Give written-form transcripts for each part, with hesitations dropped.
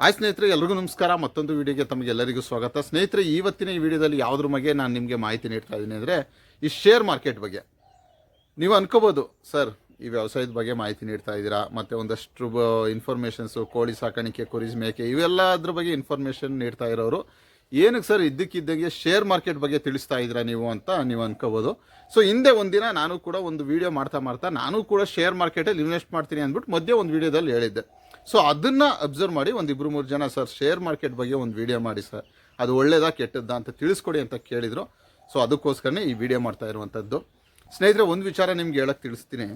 ಸ್ನೇಹಿತರೆ, ಎಲ್ರಿಗೂ ನಮಸ್ಕಾರ. ಮತ್ತೊಂದು ವಿಡಿಯೋಗೆ ತಮಗೆಲ್ಲರಿಗೂ ಸ್ವಾಗತ. ಸ್ನೇಹಿತರೆ, ಇವತ್ತಿನ ಈ ವಿಡಿಯೋದಲ್ಲಿ ಯಾವುದ್ರ ಬಗ್ಗೆ ನಾನು ನಿಮಗೆ ಮಾಹಿತಿ ನೀಡ್ತಾ ಇದ್ದೀನಿ ಅಂದರೆ ಈ ಶೇರ್ ಮಾರ್ಕೆಟ್ ಬಗ್ಗೆ. ನೀವು ಅನ್ಕೋಬೋದು, ಸರ್ ಈ ವ್ಯವಸಾಯದ ಬಗ್ಗೆ ಮಾಹಿತಿ ನೀಡ್ತಾ ಇದ್ದೀರಾ, ಮತ್ತು ಒಂದಷ್ಟು ಇನ್ಫಾರ್ಮೇಷನ್ಸು, ಕೋಳಿ ಸಾಕಾಣಿಕೆ, ಕುರಿ ಮೇಕೆ, ಇವೆಲ್ಲದ್ರ ಬಗ್ಗೆ ಇನ್ಫಾರ್ಮೇಷನ್ ನೀಡ್ತಾ ಇರೋರು ಏನಕ್ಕೆ ಸರ್ ಇದ್ದಕ್ಕಿದ್ದಂಗೆ ಶೇರ್ ಮಾರ್ಕೆಟ್ ಬಗ್ಗೆ ತಿಳಿಸ್ತಾ ಇದ್ದೀರಾ ನೀವು ಅಂತ ನೀವು ಅನ್ಕೋಬೋದು. ಸೊ ಹಿಂದೆ ಒಂದಿನ ನಾನು ಕೂಡ ಒಂದು ವಿಡಿಯೋ ಮಾಡ್ತಾ ನಾನು ಕೂಡ ಶೇರ್ ಮಾರ್ಕೆಟಲ್ಲಿ ಇನ್ವೆಸ್ಟ್ ಮಾಡ್ತೀನಿ ಅಂದ್ಬಿಟ್ಟು ಮಧ್ಯೆ ಒಂದು ವಿಡಿಯೋದಲ್ಲಿ ಹೇಳಿದ್ದೆ. ಸೊ ಅದನ್ನು ಅಬ್ಸರ್ವ್ ಮಾಡಿ ಒಂದು 2-3 ಜನ ಸರ್ ಶೇರ್ ಮಾರ್ಕೆಟ್ ಬಗ್ಗೆ ಒಂದು ವಿಡಿಯೋ ಮಾಡಿ ಸರ್, ಅದು ಒಳ್ಳೇದಾ ಕೆಟ್ಟದ್ದಾ ಅಂತ ತಿಳಿಸ್ಕೊಡಿ ಅಂತ ಕೇಳಿದರು. ಸೊ ಅದಕ್ಕೋಸ್ಕರನೇ ಈ ವಿಡಿಯೋ ಮಾಡ್ತಾ ಇರುವಂಥದ್ದು. ಸ್ನೇಹಿತರೆ, ಒಂದು ವಿಚಾರ ನಿಮ್ಗೆ ಹೇಳಕ್ಕೆ ತಿಳಿಸ್ತೀನಿ.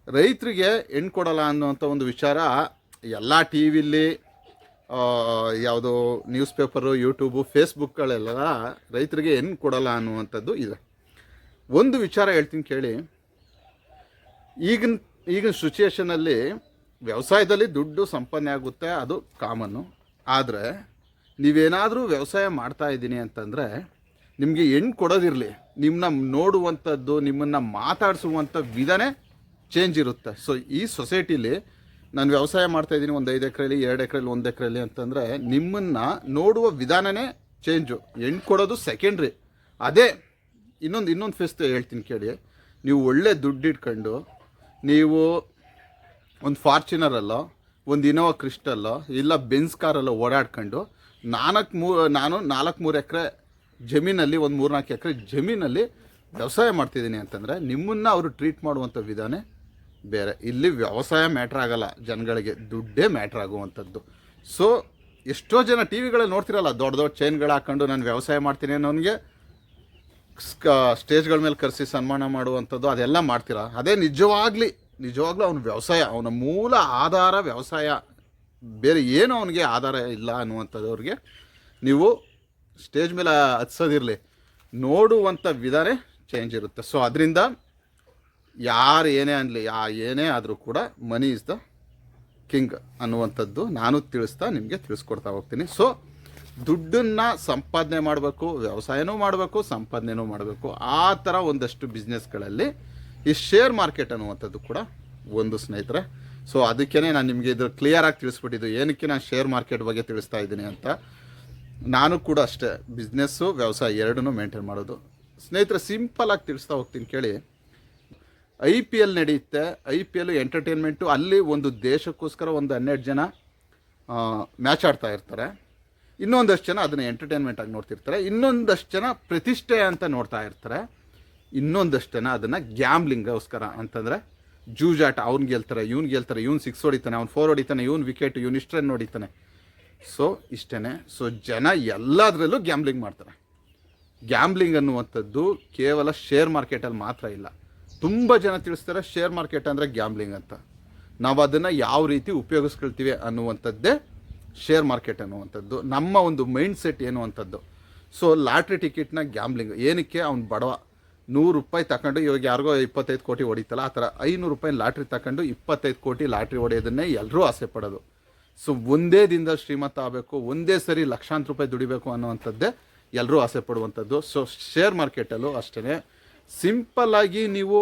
ರೈತರಿಗೆ ಹೆಣ್ಣು ಕೊಡಲ್ಲ ಅನ್ನೋಂಥ ಒಂದು ವಿಚಾರ ಎಲ್ಲ ಟಿ ವಿಲಿ, ಯಾವುದೋ ನ್ಯೂಸ್ ಪೇಪರು, ಯೂಟ್ಯೂಬು, ಫೇಸ್ಬುಕ್ಗಳೆಲ್ಲ ರೈತರಿಗೆ ಹೆಣ್ಣು ಕೊಡಲ್ಲ ಅನ್ನುವಂಥದ್ದು ಇದೆ. ಒಂದು ವಿಚಾರ ಹೇಳ್ತೀನಿ ಕೇಳಿ. ಈಗಿನ ಸಿಚುಯೇಷನಲ್ಲಿ ವ್ಯವಸಾಯದಲ್ಲಿ ದುಡ್ಡು ಸಂಪಾದನೆ ಆಗುತ್ತೆ, ಅದು ಕಾಮನ್ನು. ಆದರೆ ನೀವೇನಾದರೂ ವ್ಯವಸಾಯ ಮಾಡ್ತಾ ಇದ್ದೀನಿ ಅಂತಂದರೆ ನಿಮಗೆ ಹೆಣ್ಣು ಕೊಡೋದಿರಲಿ, ನಿಮ್ಮನ್ನ ನೋಡುವಂಥದ್ದು, ನಿಮ್ಮನ್ನು ಮಾತಾಡಿಸುವಂಥ ವಿಧಾನೇ ಚೇಂಜ್ ಇರುತ್ತೆ. ಸೊ ಈ ಸೊಸೈಟಿಲಿ ನಾನು ವ್ಯವಸಾಯ ಮಾಡ್ತಾಯಿದ್ದೀನಿ, ಒಂದು 5 ಎಕರೆಲಿ, 2 ಎಕರೆಲಿ, 1 ಎಕರೆಲಿ ಅಂತಂದರೆ ನಿಮ್ಮನ್ನು ನೋಡುವ ವಿಧಾನನೇ ಚೇಂಜು. ಹೆಣ್ಣು ಕೊಡೋದು ಸೆಕೆಂಡ್ರಿ. ಅದೇ ಇನ್ನೊಂದು ಫೇಸ್ ಹೇಳ್ತೀನಿ ಕೇಳಿ. ನೀವು ಒಳ್ಳೆ ದುಡ್ಡು ಇಟ್ಕೊಂಡು ನೀವು ಒಂದು ಫಾರ್ಚುನರಲ್ಲೋ, ಒಂದು ಇನೋವಾ ಕ್ರಿಸ್ಟಲ್ಲೋ, ಇಲ್ಲ ಬೆನ್ಸ್ ಕಾರಲ್ಲೋ ಓಡಾಡ್ಕೊಂಡು ನಾನು 4-3 ಎಕರೆ ಜಮೀನಲ್ಲಿ, ಒಂದು 3-4 ಎಕರೆ ಜಮೀನಲ್ಲಿ ವ್ಯವಸಾಯ ಮಾಡ್ತಿದ್ದೀನಿ ಅಂತಂದರೆ ನಿಮ್ಮನ್ನು ಅವರು ಟ್ರೀಟ್ ಮಾಡುವಂಥ ವಿಧಾನ ಬೇರೆ. ಇಲ್ಲಿ ವ್ಯವಸಾಯ ಮ್ಯಾಟ್ರ್ ಆಗಲ್ಲ, ಜನಗಳಿಗೆ ದುಡ್ಡೇ ಮ್ಯಾಟ್ರ್ ಆಗುವಂಥದ್ದು. ಸೊ ಎಷ್ಟೋ ಜನ ಟಿ ವಿಗಳಲ್ಲಿ ನೋಡ್ತಿರಲ್ಲ, ದೊಡ್ಡ ದೊಡ್ಡ ಚೈನ್ಗಳು ಹಾಕ್ಕೊಂಡು ನಾನು ವ್ಯವಸಾಯ ಮಾಡ್ತೀನಿ ಅನ್ನೋನಿಗೆ ಸ್ಟೇಜ್ಗಳ ಮೇಲೆ ಕರೆಸಿ ಸನ್ಮಾನ ಮಾಡುವಂಥದ್ದು, ಅದೆಲ್ಲ ಮಾಡ್ತೀರಾ. ಅದೇ ನಿಜವಾಗ್ಲೂ ಅವನ ವ್ಯವಸಾಯ, ಅವನ ಮೂಲ ಆಧಾರ ವ್ಯವಸಾಯ, ಬೇರೆ ಏನೂ ಅವನಿಗೆ ಆಧಾರ ಇಲ್ಲ ಅನ್ನುವಂಥದ್ದವ್ರಿಗೆ ನೀವು ಸ್ಟೇಜ್ ಮೇಲೆ ಹತ್ಸೋದಿರಲಿ, ನೋಡುವಂಥ ವಿಧಾನ ಚೇಂಜ್ ಇರುತ್ತೆ. ಸೊ ಅದರಿಂದ ಯಾರು ಏನೇ ಅನ್ನಲಿ, ಏನೇ ಆದರೂ ಕೂಡ ಮನಿ ಇಸ್ ದ ಕಿಂಗ್ ಅನ್ನುವಂಥದ್ದು ನಾನು ನಿಮಗೆ ತಿಳಿಸ್ಕೊಡ್ತಾ ಹೋಗ್ತೀನಿ. ಸೊ ದುಡ್ಡನ್ನು ಸಂಪಾದನೆ ಮಾಡಬೇಕು, ವ್ಯವಸಾಯನೂ ಮಾಡಬೇಕು, ಸಂಪಾದನೆನೂ ಮಾಡಬೇಕು. ಆ ಥರ ಒಂದಷ್ಟು ಬಿಸ್ನೆಸ್ಗಳಲ್ಲಿ ಈ ಶೇರ್ ಮಾರ್ಕೆಟ್ ಅನ್ನುವಂಥದ್ದು ಕೂಡ ಒಂದು, ಸ್ನೇಹಿತರೆ. ಸೊ ಅದಕ್ಕೇ ನಾನು ನಿಮಗೆ ಇದು ಕ್ಲಿಯರಾಗಿ ತಿಳಿಸ್ಬಿಟ್ಟಿದ್ದು, ಏನಕ್ಕೆ ನಾನು ಶೇರ್ ಮಾರ್ಕೆಟ್ ಬಗ್ಗೆ ತಿಳಿಸ್ತಾ ಇದ್ದೀನಿ ಅಂತ. ನಾನು ಕೂಡ ಅಷ್ಟೇ ಬಿಸ್ನೆಸ್ಸು ವ್ಯವಸಾಯ ಎರಡನ್ನೂ ಮೇಂಟೈನ್ ಮಾಡೋದು. ಸ್ನೇಹಿತರೆ, ಸಿಂಪಲಾಗಿ ತಿಳಿಸ್ತಾ ಹೋಗ್ತೀನಿ ಕೇಳಿ. IPL ನಡೆಯುತ್ತೆ. IPL entertainment. ಅಲ್ಲಿ ಒಂದು ದೇಶಕ್ಕೋಸ್ಕರ ಒಂದು 12 ಜನ ಮ್ಯಾಚ್ ಆಡ್ತಾ ಇರ್ತಾರೆ. ಇನ್ನೊಂದಷ್ಟು ಜನ ಅದನ್ನು ಎಂಟರ್ಟೈನ್ಮೆಂಟಾಗಿ ನೋಡ್ತಿರ್ತಾರೆ. ಇನ್ನೊಂದಷ್ಟು ಜನ ಪ್ರತಿಷ್ಠೆ ಅಂತ ನೋಡ್ತಾ ಇರ್ತಾರೆ. ಇನ್ನೊಂದಷ್ಟು ಜನ ಅದನ್ನು ಗ್ಯಾಮ್ಲಿಂಗೋಸ್ಕರ ಅಂತಂದರೆ ಜೂಜಾಟ. ಅವ್ನು ಗೆಲ್ತಾರೆ, ಇವ್ನು 6 ಹೊಡಿತಾನೆ, ಅವ್ನು 4 ಹೊಡಿತಾನೆ, ಇವ್ನು ವಿಕೆಟ್, ಇವ್ನು ಇಷ್ಟು ರನ್ ಹೊಡಿತಾನೆ. ಸೊ ಇಷ್ಟೇ. ಸೊ ಜನ ಎಲ್ಲದರಲ್ಲೂ ಗ್ಯಾಮ್ಲಿಂಗ್ ಮಾಡ್ತಾರೆ. ಗ್ಯಾಮ್ಲಿಂಗ್ ಅನ್ನುವಂಥದ್ದು ಕೇವಲ ಶೇರ್ ಮಾರ್ಕೆಟಲ್ಲಿ ಮಾತ್ರ ಇಲ್ಲ. ತುಂಬ ಜನ ತಿಳಿಸ್ತಾರೆ ಶೇರ್ ಮಾರ್ಕೆಟ್ ಅಂದರೆ ಗ್ಯಾಮ್ಲಿಂಗ್ ಅಂತ. ನಾವು ಅದನ್ನು ಯಾವ ರೀತಿ ಉಪಯೋಗಿಸ್ಕೊಳ್ತೀವಿ ಅನ್ನುವಂಥದ್ದೇ ಶೇರ್ ಮಾರ್ಕೆಟ್ ಅನ್ನುವಂಥದ್ದು. ನಮ್ಮ ಒಂದು ಮೈಂಡ್ ಸೆಟ್ ಏನು ಅಂಥದ್ದು. ಸೊ ಲಾಟ್ರಿ ಟಿಕೆಟ್ನ ಗ್ಯಾಮ್ಲಿಂಗ್. ಏನಕ್ಕೆ? ಅವ್ನು ಬಡವ, 100 ರೂಪಾಯಿ ತಗೊಂಡು, ಇವಾಗ ಯಾರಿಗೋ 25 ಕೋಟಿ ಹೊಡಿತಲ್ಲ, ಆ ಥರ 500 ರೂಪಾಯಿ ಲಾಟ್ರಿ ತಗೊಂಡು 25 ಕೋಟಿ ಲಾಟ್ರಿ ಹೊಡೆಯೋದನ್ನೇ ಎಲ್ಲರೂ ಆಸೆ ಪಡೋದು. ಸೊ ಒಂದೇ ದಿನದ ಶ್ರೀಮಂತ ಆಗಬೇಕು, ಒಂದೇ ಸರಿ ಲಕ್ಷಾಂತರ ರೂಪಾಯಿ ದುಡಿಬೇಕು ಅನ್ನುವಂಥದ್ದೇ ಎಲ್ಲರೂ ಆಸೆ ಪಡುವಂಥದ್ದು. ಸೊ ಶೇರ್ ಮಾರ್ಕೆಟಲ್ಲೂ ಅಷ್ಟೇ ಸಿಂಪಲ್ಲಾಗಿ ನೀವು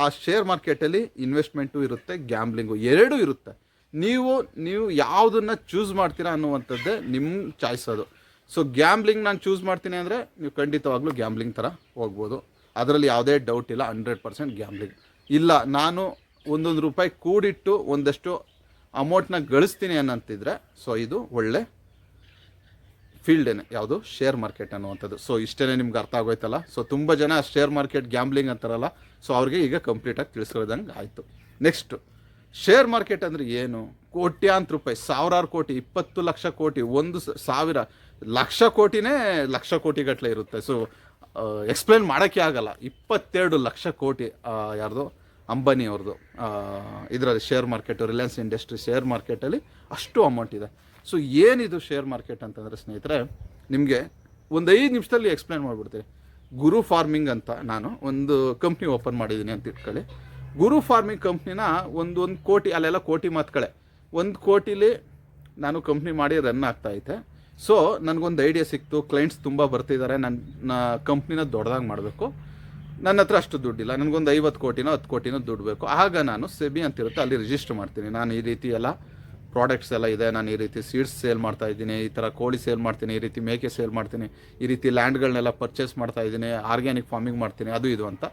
ಆ ಶೇರ್ ಮಾರ್ಕೆಟಲ್ಲಿ ಇನ್ವೆಸ್ಟ್ಮೆಂಟು ಇರುತ್ತೆ, ಗ್ಯಾಮ್ಲಿಂಗು ಎರಡೂ ಇರುತ್ತೆ. ನೀವು ಯಾವುದನ್ನು ಚೂಸ್ ಮಾಡ್ತೀರಾ ಅನ್ನುವಂಥದ್ದೇ ನಿಮ್ಮ ಚಾಯ್ಸ್ ಅದು. ಸೊ ಗ್ಯಾಮ್ಲಿಂಗ್ ನಾನು ಚೂಸ್ ಮಾಡ್ತೀನಿ ಅಂದರೆ ನೀವು ಖಂಡಿತವಾಗ್ಲೂ ಗ್ಯಾಮ್ಲಿಂಗ್ ಥರ ಹೋಗ್ಬೋದು, ಅದರಲ್ಲಿ ಯಾವುದೇ ಡೌಟ್ ಇಲ್ಲ. 100% ಗ್ಯಾಮ್ಲಿಂಗ್. ಇಲ್ಲ, ನಾನು 1 ರೂಪಾಯಿ ಕೂಡಿಟ್ಟು ಒಂದಷ್ಟು ಅಮೌಂಟ್ನ ಗಳಿಸ್ತೀನಿ ಅನ್ನಂತಿದ್ರೆ, ಸೊ ಇದು ಒಳ್ಳೆ ಫೀಲ್ಡೇನೆ, ಯಾವುದು ಶೇರ್ ಮಾರ್ಕೆಟ್ ಅನ್ನುವಂಥದ್ದು. ಸೊ ಇಷ್ಟೇ ನಿಮ್ಗೆ ಅರ್ಥ ಆಗೋಯ್ತಲ್ಲ. ಸೊ ತುಂಬ ಜನ ಶೇರ್ ಮಾರ್ಕೆಟ್ ಗ್ಯಾಮ್ಲಿಂಗ್ ಅಂತಾರಲ್ಲ, ಸೊ ಅವ್ರಿಗೆ ಈಗ ಕಂಪ್ಲೀಟಾಗಿ ತಿಳಿಸ್ಕೊಳ್ಳೋದಂಗೆ ಆಯಿತು. ನೆಕ್ಸ್ಟು, ಶೇರ್ ಮಾರ್ಕೆಟ್ ಅಂದರೆ ಏನು? ಕೋಟ್ಯಾಂತರ ರೂಪಾಯಿ, ಸಾವಿರಾರು ಕೋಟಿ, 20 ಲಕ್ಷ ಕೋಟಿ, 1,000 ಲಕ್ಷ ಕೋಟಿನೇ ಲಕ್ಷ ಕೋಟಿಗಟ್ಟಲೆ ಇರುತ್ತೆ. ಸೊ ಎಕ್ಸ್ಪ್ಲೇನ್ ಮಾಡೋಕ್ಕೆ ಆಗಲ್ಲ. 22 ಲಕ್ಷ ಕೋಟಿ ಯಾರ್ದು? ಅಂಬಾನಿ ಅವ್ರದ್ದು ಇದರಲ್ಲಿ share market, Reliance industry share ಮಾರ್ಕೆಟಲ್ಲಿ ಅಷ್ಟು ಅಮೌಂಟ್ ಇದೆ. ಸೊ ಏನಿದು ಶೇರ್ ಮಾರ್ಕೆಟ್ ಅಂತಂದರೆ ಸ್ನೇಹಿತರೆ, ನಿಮಗೆ ಒಂದು 5 ನಿಮಿಷದಲ್ಲಿ ಎಕ್ಸ್ಪ್ಲೇನ್ ಮಾಡಿಬಿಡ್ತೀನಿ. ಗುರು ಫಾರ್ಮಿಂಗ್ ಅಂತ ನಾನು ಒಂದು ಕಂಪ್ನಿ ಓಪನ್ ಮಾಡಿದ್ದೀನಿ ಅಂತ ಇಟ್ಕೊಳ್ಳಿ. ಗುರು ಫಾರ್ಮಿಂಗ್ ಕಂಪ್ನಿನ ಒಂದು ಕೋಟಿ, ಅಲ್ಲೆಲ್ಲ ಕೋಟಿ ಮಾತುಗಳೇ, 1 ಕೋಟಿಲಿ ನಾನು ಕಂಪ್ನಿ ಮಾಡಿ ರನ್ ಆಗ್ತಾಯಿದ್ದೆ. ಸೊ ನನಗೊಂದು ಐಡಿಯಾ ಸಿಕ್ತು, ಕ್ಲೈಂಟ್ಸ್ ತುಂಬ ಬರ್ತಿದ್ದಾರೆ, ನನ್ನ ಕಂಪ್ನಿನ ದೊಡ್ಡದಾಗಿ ಮಾಡಬೇಕು, ನನ್ನ ಹತ್ರ ಅಷ್ಟು ದುಡ್ಡಿಲ್ಲ, ನನಗೊಂದು 50 ಕೋಟಿನೋ 10 ಕೋಟಿನೋ ದುಡ್ಡು ಬೇಕು. ಆಗ ನಾನು ಸೆಬಿ ಅಂತಿರುತ್ತೆ, ಅಲ್ಲಿ ರಿಜಿಸ್ಟರ್ ಮಾಡ್ತೀನಿ. ನಾನು ಈ ರೀತಿ ಎಲ್ಲ ಪ್ರಾಡಕ್ಟ್ಸ್ ಎಲ್ಲ ಇದೆ, ನಾನು ಈ ರೀತಿ ಸೀಡ್ಸ್ ಸೇಲ್ ಮಾಡ್ತಾ ಇದ್ದೀನಿ, ಈ ಥರ ಕೋಳಿ ಸೇಲ್ ಮಾಡ್ತೀನಿ, ಈ ರೀತಿ ಮೇಕೆ ಸೇಲ್ ಮಾಡ್ತೀನಿ, ಈ ರೀತಿ ಲ್ಯಾಂಡ್ಗಳನ್ನೆಲ್ಲ ಪರ್ಚೇಸ್ ಮಾಡ್ತಾ ಇದ್ದೀನಿ, ಆರ್ಗ್ಯಾನಿಕ್ ಫಾರ್ಮಿಂಗ್ ಮಾಡ್ತೀನಿ, ಅದು ಇದು ಅಂತ.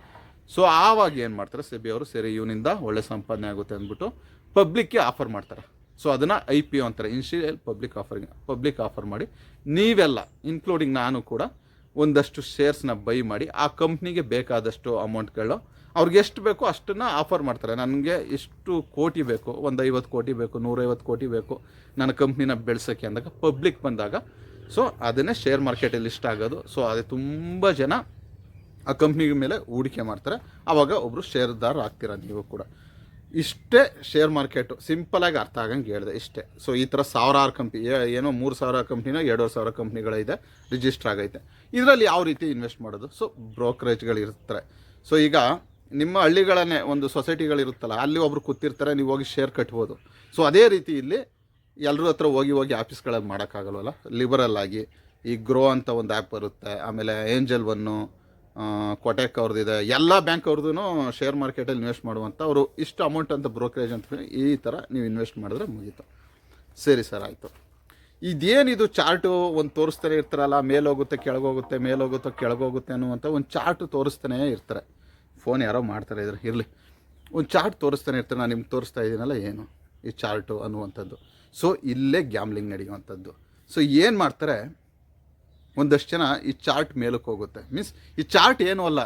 ಸೊ ಆವಾಗ ಏನು ಮಾಡ್ತಾರೆ ಸೆಬಿ ಅವರು, ಸರಿ ಇವನಿಂದ ಒಳ್ಳೆ ಸಂಪಾದನೆ ಆಗುತ್ತೆ ಅಂದ್ಬಿಟ್ಟು ಪಬ್ಲಿಕ್ಗೆ ಆಫರ್ ಮಾಡ್ತಾರೆ. ಸೊ ಅದನ್ನು IPO ಅಂತಾರೆ, ಇನಿಷಿಯಲ್ ಪಬ್ಲಿಕ್ ಆಫರ್ ಮಾಡಿ ನೀವೆಲ್ಲ ಇನ್ಕ್ಲೂಡಿಂಗ್ ನಾನು ಕೂಡ ಒಂದಷ್ಟು ಶೇರ್ಸ್ನ ಬೈ ಮಾಡಿ ಆ ಕಂಪ್ನಿಗೆ ಬೇಕಾದಷ್ಟು ಅಮೌಂಟ್ಗಳು ಅವ್ರಿಗೆ ಎಷ್ಟು ಬೇಕೋ ಅಷ್ಟನ್ನು ಆಫರ್ ಮಾಡ್ತಾರೆ. ನನಗೆ ಇಷ್ಟು ಕೋಟಿ ಬೇಕು, ಒಂದು 50 ಕೋಟಿ ಬೇಕು, 150 ಕೋಟಿ ಬೇಕು ನನ್ನ ಕಂಪ್ನಿನ ಬೆಳೆಸೋಕ್ಕೆ ಅಂದಾಗ ಪಬ್ಲಿಕ್ ಬಂದಾಗ ಸೊ ಅದನ್ನೇ ಶೇರ್ ಮಾರ್ಕೆಟಲ್ಲಿ ಲಿಸ್ಟ್ ಆಗೋದು. ಸೊ ಅದೇ ತುಂಬ ಜನ ಆ ಕಂಪ್ನಿ ಮೇಲೆ ಹೂಡಿಕೆ ಮಾಡ್ತಾರೆ, ಆವಾಗ ಒಬ್ಬರು ಶೇರ್ದಾರ ಆಗ್ತೀರ ನೀವು ಕೂಡ. ಇಷ್ಟೇ ಶೇರ್ ಮಾರ್ಕೆಟು, ಸಿಂಪಲಾಗಿ ಅರ್ಥ ಆಗಂಗೆ ಹೇಳಿದೆ ಇಷ್ಟೇ. ಸೊ ಈ ಥರ ಸಾವಿರಾರು ಕಂಪ್ನಿ, ಏನೋ 3,000 ಕಂಪ್ನಿನ 2,500 ಕಂಪ್ನಿಗಳಿದೆ, ರಿಜಿಸ್ಟರ್ ಆಗೈತೆ. ಇದರಲ್ಲಿ ಯಾವ ರೀತಿ ಇನ್ವೆಸ್ಟ್ ಮಾಡೋದು? ಸೊ ಬ್ರೋಕರೇಜ್ಗಳಿರ್ತಾರೆ. ಸೊ ಈಗ ನಿಮ್ಮ ಹಳ್ಳಿಗಳನ್ನೇ ಒಂದು ಸೊಸೈಟಿಗಳಿರುತ್ತಲ್ಲ, ಅಲ್ಲಿ ಒಬ್ರು ಕೂತಿರ್ತಾರೆ, ನೀವು ಹೋಗಿ ಶೇರ್ ಕಟ್ಬೋದು. ಸೊ ಅದೇ ರೀತಿ ಇಲ್ಲಿ ಎಲ್ಲರ ಹತ್ರ ಹೋಗಿ ಆಫೀಸ್ಗಳಲ್ಲಿ ಮಾಡೋಕ್ಕಾಗಲ್ವಲ್ಲ, ಲಿಬರಲ್ ಆಗಿ ಈ ಗ್ರೋ ಅಂತ ಒಂದು ಆ್ಯಪ್ ಬರುತ್ತೆ, ಆಮೇಲೆ ಏಂಜಲ್ ಒನ್ನು, ಕೊಟೆಕ್ ಅವ್ರದ್ದಿದೆ, ಎಲ್ಲ ಬ್ಯಾಂಕ್ ಅವ್ರದ್ದು ಶೇರ್ ಮಾರ್ಕೆಟಲ್ಲಿ ಇನ್ವೆಸ್ಟ್ ಮಾಡುವಂಥ ಅವರು ಇಷ್ಟು ಅಮೌಂಟ್ ಅಂತ ಬ್ರೋಕರೇಜ್ ಅಂತ ಈ ಥರ ನೀವು ಇನ್ವೆಸ್ಟ್ ಮಾಡಿದ್ರೆ ಮುಗೀತು. ಸರಿ ಸರ್, ಆಯಿತು. ಇದೇನಿದು ಚಾರ್ಟು ಒಂದು ತೋರಿಸ್ತಾನೆ ಇರ್ತಾರಲ್ಲ, ಮೇಲೋಗುತ್ತೆ ಕೆಳಗೋಗುತ್ತೆ, ಮೇಲೋಗುತ್ತೋ ಕೆಳಗೋಗುತ್ತೆ ಅನ್ನುವಂಥ ಒಂದು ಚಾರ್ಟು ತೋರಿಸ್ತಾನೇ ಇರ್ತಾರೆ. ಫೋನ್ ಯಾರೋ ಮಾಡ್ತಾರೆ ಇದ್ರೆ ಇರಲಿ, ಒಂದು ಚಾರ್ಟ್ ತೋರಿಸ್ತಾನೆ ಇರ್ತಾರೆ. ನಾನು ನಿಮ್ಗೆ ತೋರಿಸ್ತಾ ಇದ್ದೀನಲ್ಲ ಏನು ಈ ಚಾರ್ಟು ಅನ್ನುವಂಥದ್ದು. ಸೊ ಇಲ್ಲೇ ಗ್ಯಾಮ್ಲಿಂಗ್ ನಡೆಯುವಂಥದ್ದು. ಸೊ ಏನು ಮಾಡ್ತಾರೆ, ಒಂದಷ್ಟು ಜನ ಈ ಚಾರ್ಟ್ ಮೇಲಕ್ಕೆ ಹೋಗುತ್ತೆ, ಮೀನ್ಸ್ ಈ ಚಾರ್ಟ್ ಏನೂ ಅಲ್ಲ,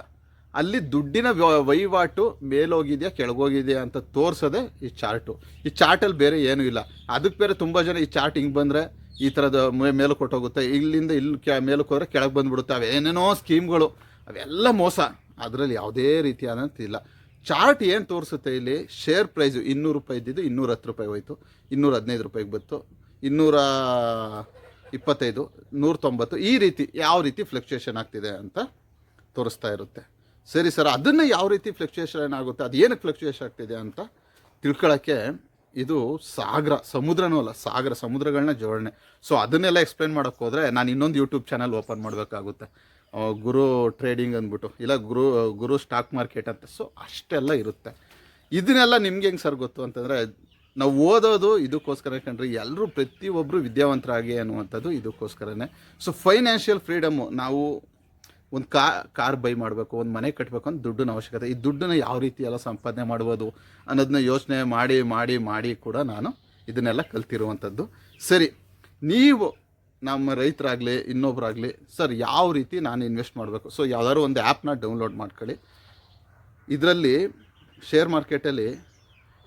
ಅಲ್ಲಿ ದುಡ್ಡಿನ ವಹಿವಾಟು ಮೇಲೋಗಿದೆಯಾ ಕೆಳಗೋಗಿದೆಯಾ ಅಂತ ತೋರಿಸೋದೆ ಈ ಚಾರ್ಟು. ಈ ಚಾರ್ಟಲ್ಲಿ ಬೇರೆ ಏನೂ ಇಲ್ಲ. ಅದಕ್ಕೆ ಬೇರೆ ತುಂಬ ಜನ ಈ ಚಾರ್ಟ್ ಹಿಂಗೆ ಬಂದರೆ ಈ ಥರದ ಮೇಲಕ್ಕೆ ಹೊಟ್ಟೋಗುತ್ತೆ, ಇಲ್ಲಿಂದ ಇಲ್ಲಿ ಮೇಲಕ್ಕೆ ಹೋದರೆ ಕೆಳಗೆ ಬಂದುಬಿಡುತ್ತೆ, ಅವೇನೇನೋ ಸ್ಕೀಮ್ಗಳು, ಅವೆಲ್ಲ ಮೋಸ. ಅದರಲ್ಲಿ ಯಾವುದೇ ರೀತಿಯಾದಂತಿಲ್ಲ. ಚಾರ್ಟ್ ಏನು ತೋರಿಸುತ್ತೆ ಇಲ್ಲಿ, ಶೇರ್ ಪ್ರೈಸು 200 ರೂಪಾಯಿ ಇದ್ದಿದ್ದು 210 ರೂಪಾಯಿ ಹೋಯಿತು, 215 ರೂಪಾಯಿಗೆ ಬಂತು, 225, 190, ಈ ರೀತಿ ಯಾವ ರೀತಿ ಫ್ಲಕ್ಚುಯೇಷನ್ ಆಗ್ತಿದೆ ಅಂತ ತೋರಿಸ್ತಾ ಇರುತ್ತೆ. ಸರಿ ಸರ್, ಅದನ್ನು ಯಾವ ರೀತಿ ಫ್ಲಕ್ಚುಯೇಷನ್ ಆಗುತ್ತೆ, ಅದು ಏನಕ್ಕೆ ಫ್ಲಕ್ಚುಯೇಷನ್ ಆಗ್ತಿದೆ ಅಂತ ತಿಳ್ಕೊಳ್ಳೋಕ್ಕೆ ಇದು ಸಾಗರ, ಸಮುದ್ರನೂ ಅಲ್ಲ, ಸಾಗರ ಸಮುದ್ರಗಳನ್ನ ಜೋಡಣೆ. ಸೊ ಅದನ್ನೆಲ್ಲ ಎಕ್ಸ್ಪ್ಲೇನ್ ಮಾಡೋಕ್ಕೆ ಹೋದರೆ ನಾನು ಇನ್ನೊಂದು ಯೂಟ್ಯೂಬ್ ಚಾನಲ್ ಓಪನ್ ಮಾಡಬೇಕಾಗುತ್ತೆ, ಗುರು ಟ್ರೇಡಿಂಗ್ ಅಂದ್ಬಿಟ್ಟು, ಇಲ್ಲ ಗುರು ಸ್ಟಾಕ್ ಮಾರ್ಕೆಟ್ ಅಂತ. ಸೊ ಅಷ್ಟೆಲ್ಲ ಇರುತ್ತೆ. ಇದನ್ನೆಲ್ಲ ನಿಮ್ಗೆ ಹೆಂಗೆ ಸರ್ ಗೊತ್ತು ಅಂತಂದರೆ, ನಾವು ಓದೋದು ಇದಕ್ಕೋಸ್ಕರ ಕಂಡ್ರಿ, ಎಲ್ಲರೂ ಪ್ರತಿಯೊಬ್ಬರು ವಿದ್ಯಾವಂತರಾಗಿ ಅನ್ನುವಂಥದ್ದು ಇದಕ್ಕೋಸ್ಕರನೇ. ಸೊ ಫೈನಾನ್ಷಿಯಲ್ ಫ್ರೀಡಮ್ಮು, ನಾವು ಒಂದು ಕಾರ್ ಬೈ ಮಾಡಬೇಕು, ಒಂದು ಮನೆ ಕಟ್ಟಬೇಕು ಅಂತ ದುಡ್ಡಿನ ಅವಶ್ಯಕತೆ. ಈ ದುಡ್ಡನ್ನ ಯಾವ ರೀತಿ ಎಲ್ಲ ಸಂಪಾದನೆ ಮಾಡ್ಬೋದು ಅನ್ನೋದನ್ನ ಯೋಚನೆ ಮಾಡಿ ಮಾಡಿ ಮಾಡಿ ಕೂಡ ನಾನು ಇದನ್ನೆಲ್ಲ ಕಲ್ತಿರುವಂಥದ್ದು. ಸರಿ, ನೀವು ನಮ್ಮ ರೈತರಾಗಲಿ ಇನ್ನೊಬ್ಬರಾಗಲಿ ಸರ್ ಯಾವ ರೀತಿ ನಾನು ಇನ್ವೆಸ್ಟ್ ಮಾಡಬೇಕು? ಸೊ ಯಾವ್ದಾದ್ರು ಒಂದು ಆ್ಯಪ್ನ ಡೌನ್ಲೋಡ್ ಮಾಡ್ಕೊಳ್ಳಿ. ಇದರಲ್ಲಿ ಶೇರ್ ಮಾರ್ಕೆಟಲ್ಲಿ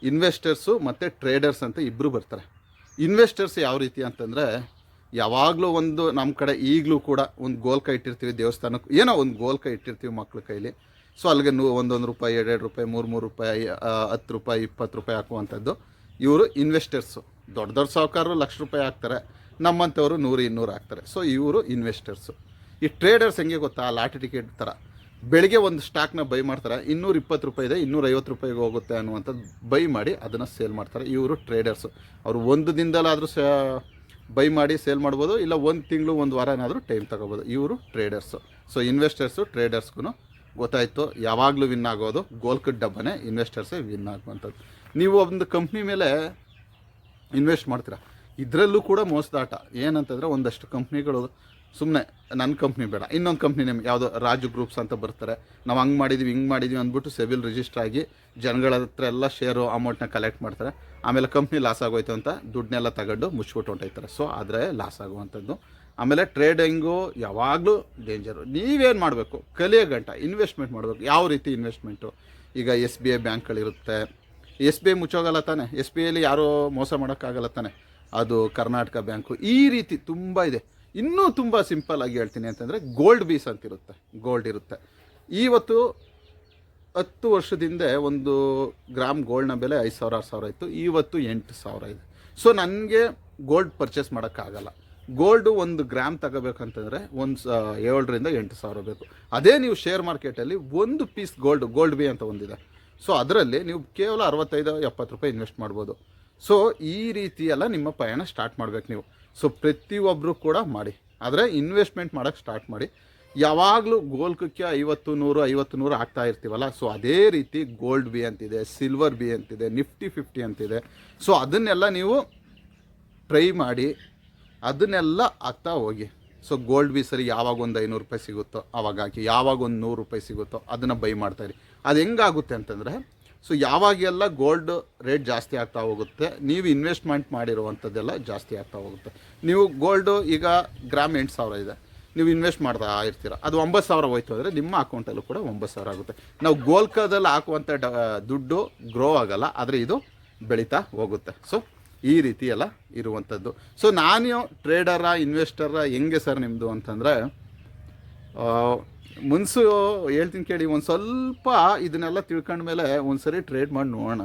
ಇನ್ವೆಸ್ಟರ್ಸು ಮತ್ತು ಟ್ರೇಡರ್ಸ್ ಅಂತ ಇಬ್ಬರು ಬರ್ತಾರೆ. ಇನ್ವೆಸ್ಟರ್ಸ್ ಯಾವ ರೀತಿ ಅಂತಂದರೆ, ಯಾವಾಗಲೂ ಒಂದು ನಮ್ಮ ಕಡೆ ಈಗಲೂ ಕೂಡ ಒಂದು ಗೋಲ್ಕ ಇಟ್ಟಿರ್ತೀವಿ, ದೇವಸ್ಥಾನಕ್ಕೆ ಏನೋ ಒಂದು ಗೋಲ್ಕ ಇಟ್ಟಿರ್ತೀವಿ ಮಕ್ಳ ಕೈಲಿ. ಸೊ ಅಲ್ಲಿಗೆ 1 ರೂಪಾಯಿ, 2 ರೂಪಾಯಿ, 3 ರೂಪಾಯಿ, 10 ರೂಪಾಯಿ, 20 ರೂಪಾಯಿ ಹಾಕುವಂಥದ್ದು. ಇವರು ಇನ್ವೆಸ್ಟರ್ಸು. ದೊಡ್ಡ ದೊಡ್ಡ ಸಾಹುಕಾರರು ಲಕ್ಷ ರೂಪಾಯಿ ಹಾಕ್ತಾರೆ, ನಮ್ಮಂಥವರು 100-200 ಹಾಕ್ತಾರೆ. ಸೊ ಇವರು ಇನ್ವೆಸ್ಟರ್ಸು. ಈ ಟ್ರೇಡರ್ಸ್ ಹೆಂಗೆ ಗೊತ್ತಾ, ಲಾಟರಿ ಟಿಕೆಟ್ ಥರ ಬೆಳಿಗ್ಗೆ ಒಂದು ಸ್ಟಾಕ್ನ ಬೈ ಮಾಡ್ತಾರೆ, 220 ರೂಪಾಯಿ ಇದೆ, 250 ರೂಪಾಯಿಗೆ ಹೋಗುತ್ತೆ ಅನ್ನುವಂಥದ್ದು ಬೈ ಮಾಡಿ ಅದನ್ನು ಸೇಲ್ ಮಾಡ್ತಾರೆ. ಇವರು ಟ್ರೇಡರ್ಸು. ಅವರು ಒಂದು ದಿನದಲ್ಲಾದರೂ ಬೈ ಮಾಡಿ ಸೇಲ್ ಮಾಡ್ಬೋದು, ಇಲ್ಲ 1 ತಿಂಗಳು 1 ವಾರನಾದರೂ ಟೈಮ್ ತಗೋಬೋದು. ಇವರು ಟ್ರೇಡರ್ಸು. ಸೊ ಇನ್ವೆಸ್ಟರ್ಸು ಟ್ರೇಡರ್ಸ್ಗೂ ಗೊತ್ತಾಯಿತು, ಯಾವಾಗಲೂ ವಿನ್ ಆಗೋದು ಗೋಲ್ಕಡ್ ಡಬ್ಬನೇ, ಇನ್ವೆಸ್ಟರ್ಸೇ ವಿನ್ ಆಗುವಂಥದ್ದು. ನೀವು ಒಂದು ಕಂಪ್ನಿ ಮೇಲೆ ಇನ್ವೆಸ್ಟ್ ಮಾಡ್ತೀರಾ, ಇದರಲ್ಲೂ ಕೂಡ ಮೋಸದಾಟ. ಏನಂತಂದರೆ, ಒಂದಷ್ಟು ಕಂಪ್ನಿಗಳು ಸುಮ್ಮನೆ ನನ್ನ ಕಂಪ್ನಿ ಬೇಡ, ಇನ್ನೊಂದು ಕಂಪ್ನಿ ನೇಮ್ ಯಾವುದೋ ರಾಜು ಗ್ರೂಪ್ಸ್ ಅಂತ ಬರ್ತಾರೆ, ನಾವು ಹಂಗೆ ಮಾಡಿದ್ವಿ ಹಿಂಗೆ ಮಾಡಿದ್ವಿ ಅಂದ್ಬಿಟ್ಟು ಸೆಬಿಲ್ ರಿಜಿಸ್ಟರ್ ಆಗಿ ಜನಗಳ ಹತ್ರ ಎಲ್ಲ ಶೇರು ಅಮೌಂಟ್ನ ಕಲೆಕ್ಟ್ ಮಾಡ್ತಾರೆ. ಆಮೇಲೆ ಕಂಪ್ನಿ ಲಾಸ್ ಆಗೋಯ್ತು ಅಂತ ದುಡ್ಡನ್ನೆಲ್ಲ ತಗೊಂಡು ಮುಚ್ಚಿಬಿಟ್ಟು ಹೊಂಟೋಯ್ತಾರೆ. ಸೊ ಆದರೆ ಲಾಸ್ ಆಗುವಂಥದ್ದು. ಆಮೇಲೆ ಟ್ರೇಡಿಂಗು ಯಾವಾಗಲೂ ಡೇಂಜರು. ನೀವೇನು ಮಾಡಬೇಕು, ಕಲಿಯೋ ಗಂಟ ಇನ್ವೆಸ್ಟ್ಮೆಂಟ್ ಮಾಡಬೇಕು. ಯಾವ ರೀತಿ ಇನ್ವೆಸ್ಟ್ಮೆಂಟು? ಈಗ SBI ಬ್ಯಾಂಕ್ಗಳಿರುತ್ತೆ, SBI ಮುಚ್ಚೋಗಲ್ಲ ತಾನೆ, SBIಯಲ್ಲಿ ಯಾರೂ ಮೋಸ ಮಾಡೋಕ್ಕಾಗಲ್ಲ ತಾನೆ, ಅದು ಕರ್ನಾಟಕ ಬ್ಯಾಂಕು, ಈ ರೀತಿ ತುಂಬ ಇದೆ. ಇನ್ನೂ ತುಂಬ ಸಿಂಪಲ್ಲಾಗಿ ಹೇಳ್ತೀನಿ ಅಂತಂದರೆ, ಗೋಲ್ಡ್ ಬೀಸ್ ಅಂತಿರುತ್ತೆ, ಗೋಲ್ಡ್ ಇರುತ್ತೆ. ಇವತ್ತು 10 ವರ್ಷದಿಂದ 1 ಗ್ರಾಮ್ ಗೋಲ್ಡ್ನ ಬೆಲೆ 5,000-6,000 ಇತ್ತು, ಇವತ್ತು 8,000 ಇದೆ. ಸೊ ನನಗೆ ಗೋಲ್ಡ್ ಪರ್ಚೇಸ್ ಮಾಡೋಕ್ಕಾಗಲ್ಲ. ಗೋಲ್ಡು 1 ಗ್ರಾಮ್ ತಗೋಬೇಕಂತಂದರೆ 7,000-8,000 ಬೇಕು. ಅದೇ ನೀವು ಶೇರ್ ಮಾರ್ಕೆಟಲ್ಲಿ 1 ಪೀಸ್ ಗೋಲ್ಡ್ ಬಿ ಅಂತ ಒಂದಿದೆ. ಸೊ ಅದರಲ್ಲಿ ನೀವು ಕೇವಲ 65-70 ರೂಪಾಯಿ ಇನ್ವೆಸ್ಟ್ ಮಾಡ್ಬೋದು. ಸೊ ಈ ರೀತಿ ಎಲ್ಲ ನಿಮ್ಮ ಪಯಣ ಸ್ಟಾರ್ಟ್ ಮಾಡಬೇಕು ನೀವು. ಸೊ ಪ್ರತಿಯೊಬ್ಬರು ಕೂಡ ಮಾಡಿ, ಆದರೆ ಇನ್ವೆಸ್ಟ್ಮೆಂಟ್ ಮಾಡೋಕ್ಕೆ ಸ್ಟಾರ್ಟ್ ಮಾಡಿ. ಯಾವಾಗಲೂ ಗೋಲ್ಕಕ್ಕೆ 50-100 ಆಗ್ತಾ ಇರ್ತೀವಲ್ಲ, ಸೊ ಅದೇ ರೀತಿ ಗೋಲ್ಡ್ ಬಿ ಅಂತಿದೆ, ಸಿಲ್ವರ್ ಬಿ ಅಂತಿದೆ, ನಿಫ್ಟಿ 50 ಅಂತಿದೆ. ಸೊ ಅದನ್ನೆಲ್ಲ ನೀವು ಟ್ರೈ ಮಾಡಿ ಅದನ್ನೆಲ್ಲ ಆಗ್ತಾ ಹೋಗಿ. ಸೊ ಗೋಲ್ಡ್ ಬಿ ಸರಿ ಯಾವಾಗ ಒಂದು 500 ರೂಪಾಯಿ ಸಿಗುತ್ತೋ ಆವಾಗ ಹಾಕಿ, ಯಾವಾಗ ಒಂದು 100 ರೂಪಾಯಿ ಸಿಗುತ್ತೋ ಅದನ್ನು ಬೈ ಮಾಡ್ತಾಯಿರಿ. ಅದು ಹೆಂಗಾಗುತ್ತೆ ಅಂತಂದರೆ, ಸೊ ಯಾವಾಗೆಲ್ಲ ಗೋಲ್ಡ್ ರೇಟ್ ಜಾಸ್ತಿ ಆಗ್ತಾ ಹೋಗುತ್ತೆ, ನೀವು ಇನ್ವೆಸ್ಟ್ಮೆಂಟ್ ಮಾಡಿರುವಂಥದ್ದೆಲ್ಲ ಜಾಸ್ತಿ ಆಗ್ತಾ ಹೋಗುತ್ತೆ. ನೀವು ಗೋಲ್ಡು ಈಗ ಗ್ರಾಮ್ 8,000 ಇದೆ, ನೀವು ಇನ್ವೆಸ್ಟ್ ಮಾಡ್ತಾ ಇರ್ತೀರ, ಅದು 9,000 ಹೋಯ್ತು ಅಂದರೆ ನಿಮ್ಮ ಅಕೌಂಟಲ್ಲೂ ಕೂಡ 9,000 ಆಗುತ್ತೆ. ನಾವು ಗೋಲ್ಕದಲ್ಲಿ ಹಾಕುವಂಥ ದುಡ್ಡು ಗ್ರೋ ಆಗಲ್ಲ, ಆದರೆ ಇದು ಬೆಳೀತಾ ಹೋಗುತ್ತೆ. ಸೊ ಈ ರೀತಿ ಎಲ್ಲ ಇರುವಂಥದ್ದು. ಸೊ ನಾನು ಟ್ರೇಡರ ಇನ್ವೆಸ್ಟರ ಹೆಂಗೆ ಸರ್ ನಿಮ್ಮದು ಅಂತಂದರೆ, ಮುನ್ಸು ಹೇಳ್ತೀನಿ ಕೇಳಿ, ಒಂದು ಸ್ವಲ್ಪ ಇದನ್ನೆಲ್ಲ ತಿಳ್ಕೊಂಡ್ಮೇಲೆ ಒಂದು ಸರಿ ಟ್ರೇಡ್ ಮಾಡಿ ನೋಡೋಣ,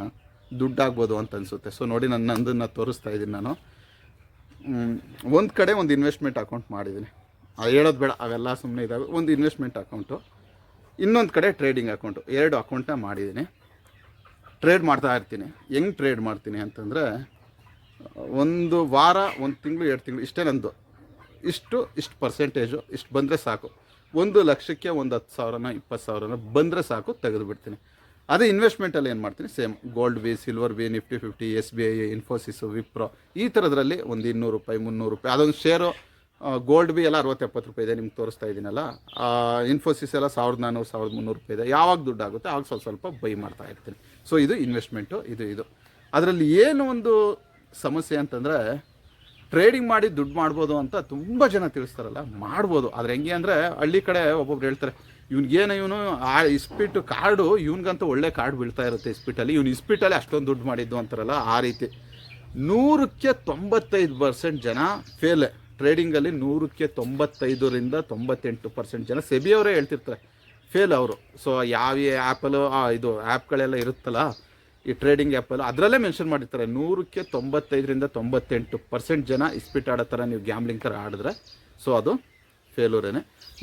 ದುಡ್ಡಾಗ್ಬೋದು ಅಂತ ಅನಿಸುತ್ತೆ. ಸೊ ನೋಡಿ, ನಂದನ್ನು ತೋರಿಸ್ತಾ ಇದ್ದೀನಿ. ನಾನು ಒಂದು ಕಡೆ ಒಂದು ಇನ್ವೆಸ್ಟ್ಮೆಂಟ್ ಅಕೌಂಟ್ ಮಾಡಿದ್ದೀನಿ, ಹೇಳೋದು ಬೇಡ, ಅವೆಲ್ಲ ಸುಮ್ಮನೆ ಇದ್ದಾವೆ. ಒಂದು ಇನ್ವೆಸ್ಟ್ಮೆಂಟ್ ಅಕೌಂಟು, ಇನ್ನೊಂದು ಕಡೆ ಟ್ರೇಡಿಂಗ್ ಅಕೌಂಟು, 2 ಅಕೌಂಟನ್ನ ಮಾಡಿದ್ದೀನಿ. ಟ್ರೇಡ್ ಮಾಡ್ತಾ ಇರ್ತೀನಿ. ಹೆಂಗೆ ಟ್ರೇಡ್ ಮಾಡ್ತೀನಿ ಅಂತಂದರೆ, ಒಂದು ವಾರ, ಒಂದು ತಿಂಗಳು, 2 ತಿಂಗಳು ಇಷ್ಟೇ ನಂದು. ಇಷ್ಟು ಪರ್ಸೆಂಟೇಜು ಇಷ್ಟು ಬಂದರೆ ಸಾಕು. 1 ಲಕ್ಷಕ್ಕೆ ಒಂದು 10,000 20,000 ಬಂದರೆ ಸಾಕು, ತೆಗೆದು ಬಿಡ್ತೀನಿ. ಅದೇ ಇನ್ವೆಸ್ಟ್ಮೆಂಟಲ್ಲಿ ಏನು ಮಾಡ್ತೀನಿ, ಸೇಮ್ ಗೋಲ್ಡ್ ಬಿ, ಸಿಲ್ವರ್ ಬಿ, ನಿಫ್ಟಿ 50, SBI, ಇನ್ಫೋಸಿಸು, ವಿಪ್ರೋ, ಈ ಥರದ್ರಲ್ಲಿ ಒಂದು 200 ರೂಪಾಯಿ 300 ರೂಪಾಯಿ ಅದೊಂದು ಶೇರು. ಗೋಲ್ಡ್ ಬಿ ಎಲ್ಲ 60-70 ರೂಪಾಯಿ ಇದೆ, ನಿಮ್ಗೆ ತೋರಿಸ್ತಾ ಇದ್ದೀನಲ್ಲ. ಇನ್ಫೋಸಿಸ್ ಎಲ್ಲ 1,400 1,300 ರೂಪಾಯಿ ಇದೆ. ಯಾವಾಗ ದುಡ್ಡು ಆಗುತ್ತೆ ಆವಾಗ ಸ್ವಲ್ಪ ಬೈ ಮಾಡ್ತಾ ಇರ್ತೀನಿ. ಸೊ ಇದು ಇನ್ವೆಸ್ಟ್ಮೆಂಟು. ಇದು ಅದರಲ್ಲಿ ಏನು ಒಂದು ಸಮಸ್ಯೆ ಅಂತಂದರೆ, ಟ್ರೇಡಿಂಗ್ ಮಾಡಿ ದುಡ್ಡು ಮಾಡ್ಬೋದು ಅಂತ ತುಂಬ ಜನ ತಿಳಿಸ್ತಾರಲ್ಲ, ಮಾಡ್ಬೋದು. ಆದರೆ ಹೆಂಗೆ ಅಂದರೆ, ಹಳ್ಳಿ ಕಡೆ ಒಬ್ಬೊಬ್ರು ಹೇಳ್ತಾರೆ, ಇವನು ಇಸ್ಪಿಟ್ಟು ಕಾರ್ಡು, ಇವನಿಗಂತೂ ಒಳ್ಳೆ ಕಾರ್ಡ್ ಬೀಳ್ತಾ ಇರುತ್ತೆ ಇಸ್ಪಿಟ್ಟಲ್ಲಿ, ಇಸ್ಪಿಟ್ಟಲ್ಲಿ ಅಷ್ಟೊಂದು ದುಡ್ಡು ಮಾಡಿದ್ದು ಅಂತಾರಲ್ಲ, ಆ ರೀತಿ 100ಕ್ಕೆ 95% ಜನ ಫೇಲೆ. ಟ್ರೇಡಿಂಗಲ್ಲಿ 100ಕ್ಕೆ 95ರಿಂದ 98% ಜನ, ಸೆಬಿಯವರೇ ಹೇಳ್ತಿರ್ತಾರೆ, ಫೇಲ್ ಅವರು. ಸೊ ಯಾವ ಆ್ಯಪಲ್ಲೂ ಇದು ಆ್ಯಪ್ಗಳೆಲ್ಲ ಇರುತ್ತಲ್ಲ, ಈ ಟ್ರೇಡಿಂಗ್ ಆ್ಯಪಲ್ಲಿ ಅದರಲ್ಲೇ ಮೆನ್ಷನ್ ಮಾಡಿರ್ತಾರೆ, 100ಕ್ಕೆ 95ರಿಂದ 98% ಜನ ಇಸ್ಪಿಟ್ ಆಡೋ ಥರ ನೀವು ಗ್ಯಾಮ್ಲಿಂಗ್ ಥರ ಆಡಿದ್ರೆ, ಸೊ ಅದು ಫೇಲೂರೇನೆ.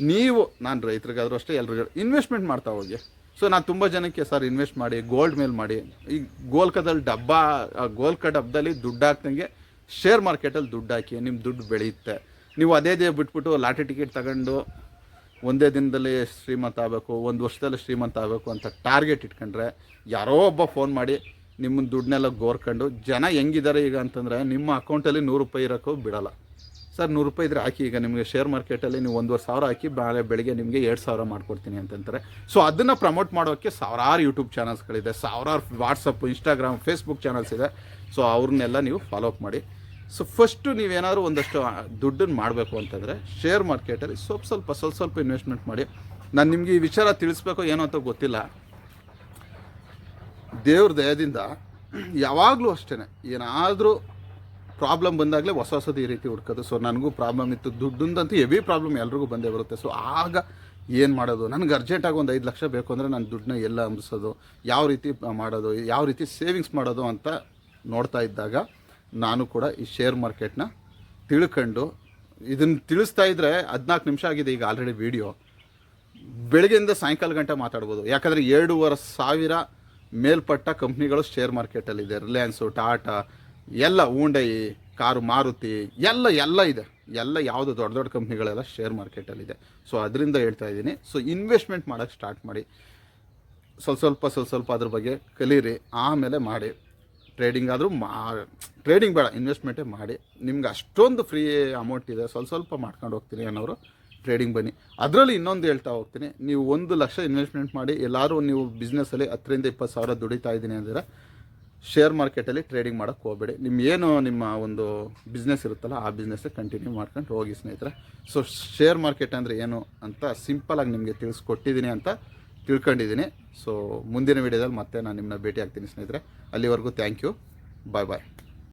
ನೀವು, ನಾನು ರೈತರಿಗಾದರೂ ಅಷ್ಟೇ, ಎಲ್ರಿಗೂ ಇನ್ವೆಸ್ಟ್ಮೆಂಟ್ ಮಾಡ್ತಾ ಹೋಗಿ. ಸೊ ನಾನು ತುಂಬ ಜನಕ್ಕೆ, ಸರ್ ಇನ್ವೆಸ್ಟ್ ಮಾಡಿ, ಗೋಲ್ಡ್ ಮೇಲೆ ಮಾಡಿ. ಈ ಗೋಲ್ಕದಲ್ಲಿ ಗೋಲ್ಕ ಡಬ್ಬದಲ್ಲಿ ದುಡ್ಡು ಹಾಕ್ದಂಗೆ ಶೇರ್ ಮಾರ್ಕೆಟಲ್ಲಿ ದುಡ್ಡು ಹಾಕಿ, ನಿಮ್ಮ ದುಡ್ಡು ಬೆಳೆಯುತ್ತೆ. ನೀವು ಅದೇ ಬಿಟ್ಬಿಟ್ಟು ಲಾಟ್ರಿ ಟಿಕೆಟ್ ತಗೊಂಡು ಒಂದೇ ದಿನದಲ್ಲಿ ಶ್ರೀಮಂತ ಆಗಬೇಕು, 1 ವರ್ಷದಲ್ಲಿ ಶ್ರೀಮಂತ ಆಗಬೇಕು ಅಂತ ಟಾರ್ಗೆಟ್ ಇಟ್ಕೊಂಡ್ರೆ, ಯಾರೋ ಒಬ್ಬ ಫೋನ್ ಮಾಡಿ ನಿಮ್ಮ ದುಡ್ಡನ್ನೆಲ್ಲ ಗೋರ್ಕೊಂಡು, ಜನ ಹೆಂಗಿದ್ದಾರೆ ಈಗ ಅಂತಂದರೆ, ನಿಮ್ಮ ಅಕೌಂಟಲ್ಲಿ 100 ರೂಪಾಯಿ ಇರೋಕ್ಕೂ ಬಿಡೋಲ್ಲ. ಸರ್ 100 ರೂಪಾಯಿ ಇದ್ದರೆ ಹಾಕಿ, ಈಗ ನಿಮಗೆ ಶೇರ್ ಮಾರ್ಕೆಟಲ್ಲಿ ನೀವು 1,500 ಹಾಕಿ, ಬೆಳಗ್ಗೆ ನಿಮಗೆ 2,000 ಮಾಡ್ಕೊಡ್ತೀನಿ ಅಂತಂತಾರೆ. ಸೊ ಅದನ್ನು ಪ್ರಮೋಟ್ ಮಾಡೋಕ್ಕೆ ಸಾವಿರಾರು ಯೂಟ್ಯೂಬ್ ಚಾನಲ್ಸ್ಗಳಿದೆ, ಸಾವಿರಾರು ವಾಟ್ಸಪ್, ಇನ್ಸ್ಟಾಗ್ರಾಮ್, ಫೇಸ್ಬುಕ್ ಚಾನಲ್ಸ್ ಇದೆ. ಸೊ ಅವ್ರನ್ನೆಲ್ಲ ನೀವು ಫಾಲೋ ಅಪ್ ಮಾಡಿ. ಸೊ ಫಸ್ಟು ನೀವೇನಾದ್ರು ಒಂದಷ್ಟು ದುಡ್ಡನ್ನು ಮಾಡಬೇಕು ಅಂತಂದರೆ, ಶೇರ್ ಮಾರ್ಕೆಟಲ್ಲಿ ಸ್ವಲ್ಪ ಇನ್ವೆಸ್ಟ್ಮೆಂಟ್ ಮಾಡಿ. ನಾನು ನಿಮಗೆ ಈ ವಿಚಾರ ತಿಳಿಸ್ಬೇಕು ಏನೋ ಅಂತ ಗೊತ್ತಿಲ್ಲ. ದೇವ್ರ ದಯದಿಂದ ಯಾವಾಗಲೂ ಅಷ್ಟೇ, ಏನಾದರೂ ಪ್ರಾಬ್ಲಮ್ ಬಂದಾಗಲೇ ಹೊಸದು ಈ ರೀತಿ ಹುಡ್ಕೋದು. ಸೊ ನನಗೂ ಪ್ರಾಬ್ಲಮ್ ಇತ್ತು, ದುಡ್ಡಂತೂ ಹೆವಿ ಪ್ರಾಬ್ಲಮ್ ಎಲ್ರಿಗೂ ಬಂದೇ ಬರುತ್ತೆ. ಸೊ ಆಗ ಏನು ಮಾಡೋದು, ನನಗೆ ಅರ್ಜೆಂಟಾಗಿ ಒಂದು 5 ಲಕ್ಷ ಬೇಕು ಅಂದರೆ ನಾನು ದುಡ್ಡನ್ನ ಎಲ್ಲ ಅಂಬಿಸೋದು, ಯಾವ ರೀತಿ ಮಾಡೋದು, ಯಾವ ರೀತಿ ಸೇವಿಂಗ್ಸ್ ಮಾಡೋದು ಅಂತ ನೋಡ್ತಾ ಇದ್ದಾಗ, ನಾನು ಕೂಡ ಈ ಶೇರ್ ಮಾರ್ಕೆಟ್ನ ತಿಳ್ಕೊಂಡು, ಇದನ್ನು ತಿಳಿಸ್ತಾ ಇದ್ದರೆ 14 ನಿಮಿಷ ಆಗಿದೆ ಈಗ ಆಲ್ರೆಡಿ ವಿಡಿಯೋ. ಬೆಳಗ್ಗೆಯಿಂದ ಸಾಯಂಕಾಲ ಗಂಟೆ ಮಾತಾಡ್ಬೋದು, ಯಾಕಂದರೆ 2,500 ಮೇಲ್ಪಟ್ಟ ಕಂಪ್ನಿಗಳು ಶೇರ್ ಮಾರ್ಕೆಟಲ್ಲಿದೆ. ರಿಲಯನ್ಸು, ಟಾಟಾ, ಎಲ್ಲ ಹೂಂಡೈ ಕಾರು, ಮಾರುತಿ, ಎಲ್ಲ ಇದೆ. ಯಾವುದು ದೊಡ್ಡ ಕಂಪ್ನಿಗಳೆಲ್ಲ ಶೇರ್ ಮಾರ್ಕೆಟಲ್ಲಿದೆ. ಸೊ ಅದರಿಂದ ಹೇಳ್ತಾ ಇದ್ದೀನಿ. ಸೊ ಇನ್ವೆಸ್ಟ್ಮೆಂಟ್ ಮಾಡೋಕ್ಕೆ ಸ್ಟಾರ್ಟ್ ಮಾಡಿ, ಸ್ವಲ್ಪ ಅದ್ರ ಬಗ್ಗೆ ಕಲೀರಿ, ಆಮೇಲೆ ಮಾಡಿ. ಟ್ರೇಡಿಂಗ್ ಆದರೂ ಟ್ರೇಡಿಂಗ್ ಬೇಡ, ಇನ್ವೆಸ್ಟ್ಮೆಂಟೇ ಮಾಡಿ. ನಿಮ್ಗೆ ಅಷ್ಟೊಂದು ಫ್ರೀ ಅಮೌಂಟ್ ಇದೆ, ಸ್ವಲ್ಪ ಮಾಡ್ಕೊಂಡು ಹೋಗ್ತೀನಿ ಅನ್ನೋರು ಟ್ರೇಡಿಂಗ್ ಬನ್ನಿ. ಅದರಲ್ಲಿ ಇನ್ನೊಂದು ಹೇಳ್ತಾ ಹೋಗ್ತೀನಿ, ನೀವು 1 ಲಕ್ಷ ಇನ್ವೆಸ್ಟ್ಮೆಂಟ್ ಮಾಡಿ, ಎಲ್ಲರೂ ನೀವು ಬಿಸ್ನೆಸ್ಸಲ್ಲಿ 10ರಿಂದ 20,000 ದುಡಿತಾ ಇದ್ದೀನಿ ಅಂದರೆ, ಶೇರ್ ಮಾರ್ಕೆಟಲ್ಲಿ ಟ್ರೇಡಿಂಗ್ ಮಾಡೋಕ್ಕೆ ಹೋಗಬೇಡಿ. ನಿಮ್ಮ ಒಂದು ಬಿಸ್ನೆಸ್ ಇರುತ್ತಲ್ಲ, ಆ ಬಿಸ್ನೆಸ್ಸೇ ಕಂಟಿನ್ಯೂ ಮಾಡ್ಕೊಂಡು ಹೋಗಿ ಸ್ನೇಹಿತರೆ. ಸೊ ಶೇರ್ ಮಾರ್ಕೆಟ್ ಅಂದರೆ ಏನು ಅಂತ ಸಿಂಪಲಾಗಿ ನಿಮಗೆ ತಿಳಿಸ್ಕೊಟ್ಟಿದ್ದೀನಿ ಅಂತ ತಿಳ್ಕೊಂಡಿದ್ದೀನಿ. ಸೊ ಮುಂದಿನ ವೀಡಿಯೋದಲ್ಲಿ ಮತ್ತೆ ನಾನು ನಿಮ್ಮನ್ನ ಭೇಟಿ ಆಗ್ತೀನಿ ಸ್ನೇಹಿತರೆ. ಅಲ್ಲಿವರೆಗೂ ಥ್ಯಾಂಕ್ ಯು, ಬಾಯ್.